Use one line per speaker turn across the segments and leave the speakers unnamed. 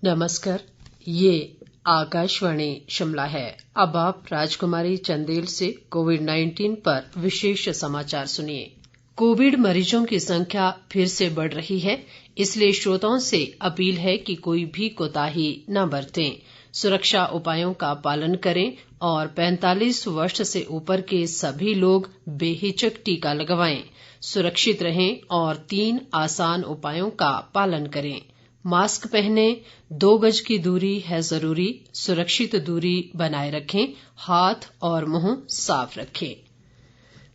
नमस्कार, ये आकाशवाणी शिमला है। अब आप राजकुमारी चंदेल से कोविड-19 पर विशेष समाचार सुनिए। कोविड मरीजों की संख्या फिर से बढ़ रही है, इसलिए श्रोताओं से अपील है कि कोई भी कोताही न बरतें, सुरक्षा उपायों का पालन करें और 45 वर्ष से ऊपर के सभी लोग बेहिचक टीका लगवाएं। सुरक्षित रहें और 3 आसान उपायों का पालन करें। मास्क पहनें, 2 गज की दूरी है जरूरी, सुरक्षित दूरी बनाए रखें, हाथ और मुंह साफ रखें।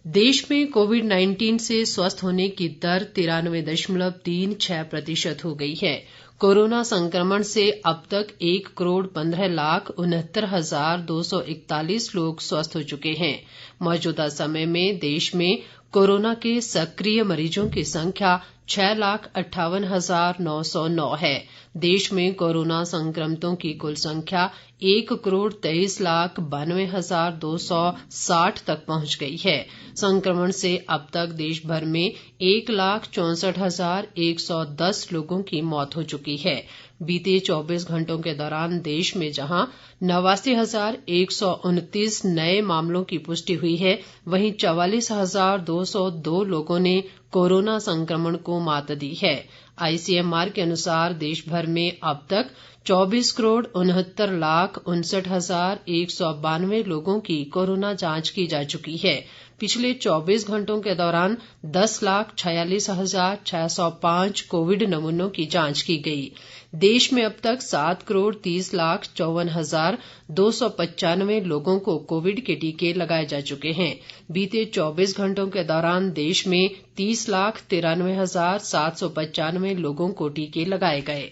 देश में कोविड-19 से स्वस्थ होने की दर 93.36% हो गई है। कोरोना संक्रमण से अब तक 1,15,69,241 लोग स्वस्थ हो चुके हैं। मौजूदा समय में देश में कोरोना के सक्रिय मरीजों की संख्या 6,58,909 है। देश में कोरोना संक्रमितों की कुल संख्या 1,23,92,260 तक पहुंच गई है। संक्रमण से अब तक देश भर में 1,64,110 लोगों की मौत हो चुकी है। बीते 24 घंटों के दौरान देश में जहां 89,129 नए मामलों की पुष्टि हुई है, वहीं 44,202 लोगों ने कोरोना संक्रमण को मात दी है। आईसीएमआर के अनुसार देश भर में अब तक 24,69,59,192 लोगों की कोरोना जांच की जा चुकी है। पिछले 24 घंटों के दौरान 10,46,605 कोविड नमूनों की जांच की गई। देश में अब तक 7,30,54,295 लोगों को कोविड के टीके लगाए जा चुके हैं। बीते 24 घंटों के दौरान देश में 30,93,795 लोगों को टीके लगाए गए।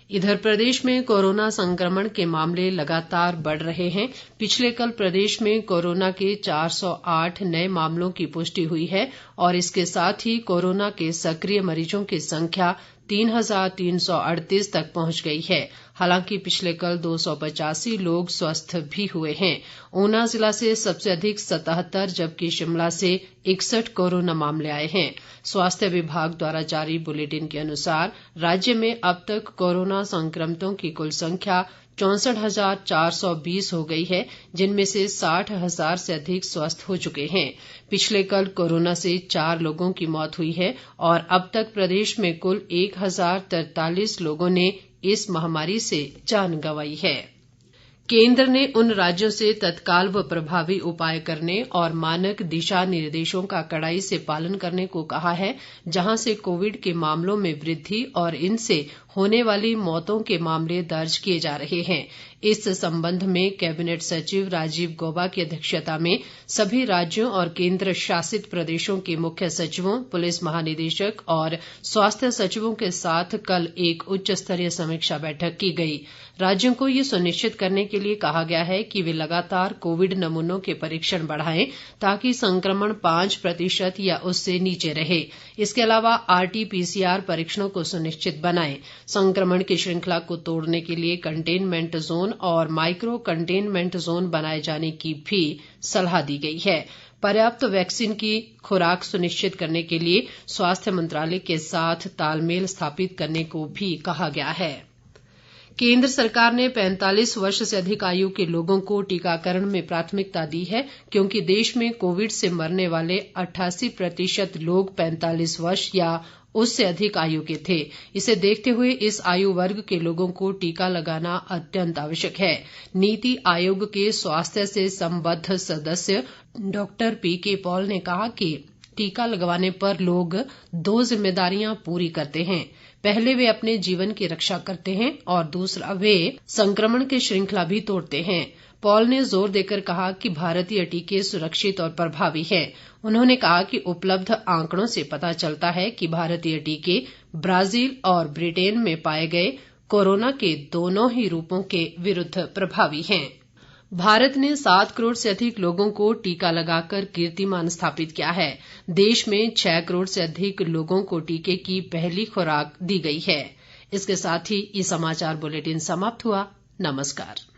इधर प्रदेश में कोरोना संक्रमण के मामले लगातार बढ़ रहे हैं। पिछले कल प्रदेश में कोरोना के 408 नए मामलों की पुष्टि हुई है और इसके साथ ही कोरोना के सक्रिय मरीजों की संख्या 3,338 तक पहुंच गई है। हालांकि पिछले कल 285 लोग स्वस्थ भी हुए हैं। ऊना जिला से सबसे अधिक 77 जबकि शिमला से 61 कोरोना मामले आए हैं। स्वास्थ्य विभाग द्वारा जारी बुलेटिन के अनुसार राज्य में अब तक कोरोना संक्रमितों की कुल संख्या 64,420 हो गई है, जिनमें से 60,000 से अधिक स्वस्थ हो चुके हैं। पिछले कल कोरोना से 4 लोगों की मौत हुई है और अब तक प्रदेश में कुल 1,043 लोगों ने इस महामारी से जान गंवाई है। केंद्र ने उन राज्यों से तत्काल व प्रभावी उपाय करने और मानक दिशा निर्देशों का कड़ाई से पालन करने को कहा है, जहां से कोविड के मामलों में वृद्धि और इनसे होने वाली मौतों के मामले दर्ज किए जा रहे हैं। इस संबंध में कैबिनेट सचिव राजीव गौबा की अध्यक्षता में सभी राज्यों और केंद्र शासित प्रदेशों के मुख्य सचिवों, पुलिस महानिदेशक और स्वास्थ्य सचिवों के साथ कल एक उच्च स्तरीय समीक्षा बैठक की गई। राज्यों को ये सुनिश्चित करने के लिए कहा गया है कि वे लगातार कोविड नमूनों के परीक्षण बढ़ाएं ताकि संक्रमण 5% या उससे नीचे रहे। इसके अलावा आरटी-पीसीआर परीक्षणों को सुनिश्चित बनाएं। संक्रमण की श्रृंखला को तोड़ने के लिए कंटेनमेंट जोन और माइक्रो कंटेनमेंट जोन बनाए जाने की भी सलाह दी गई है। पर्याप्त वैक्सीन की खुराक सुनिश्चित करने के लिए स्वास्थ्य मंत्रालय के साथ तालमेल स्थापित करने को भी कहा गया है। केंद्र सरकार ने 45 वर्ष से अधिक आयु के लोगों को टीकाकरण में प्राथमिकता दी है, क्योंकि देश में कोविड से मरने वाले 88% लोग 45 वर्ष या उससे अधिक आयु के थे। इसे देखते हुए इस आयु वर्ग के लोगों को टीका लगाना अत्यंत आवश्यक है। नीति आयोग के स्वास्थ्य से संबद्ध सदस्य डॉक्टर पीके पॉल ने कहा कि टीका लगवाने पर लोग 2 जिम्मेदारियां पूरी करते हैं। पहले वे अपने जीवन की रक्षा करते हैं और दूसरा वे संक्रमण की श्रृंखला भी तोड़ते हैं। पॉल ने जोर देकर कहा कि भारतीय टीके सुरक्षित और प्रभावी हैं। उन्होंने कहा कि उपलब्ध आंकड़ों से पता चलता है कि भारतीय टीके ब्राजील और ब्रिटेन में पाए गए कोरोना के दोनों ही रूपों के विरुद्ध प्रभावी हैं। भारत ने 7 करोड़ से अधिक लोगों को टीका लगाकर कीर्तिमान स्थापित किया है। देश में 6 करोड़ से अधिक लोगों को टीके की पहली खुराक दी गई है। इसके साथ ही ये समाचार बुलेटिन समाप्त हुआ। नमस्कार।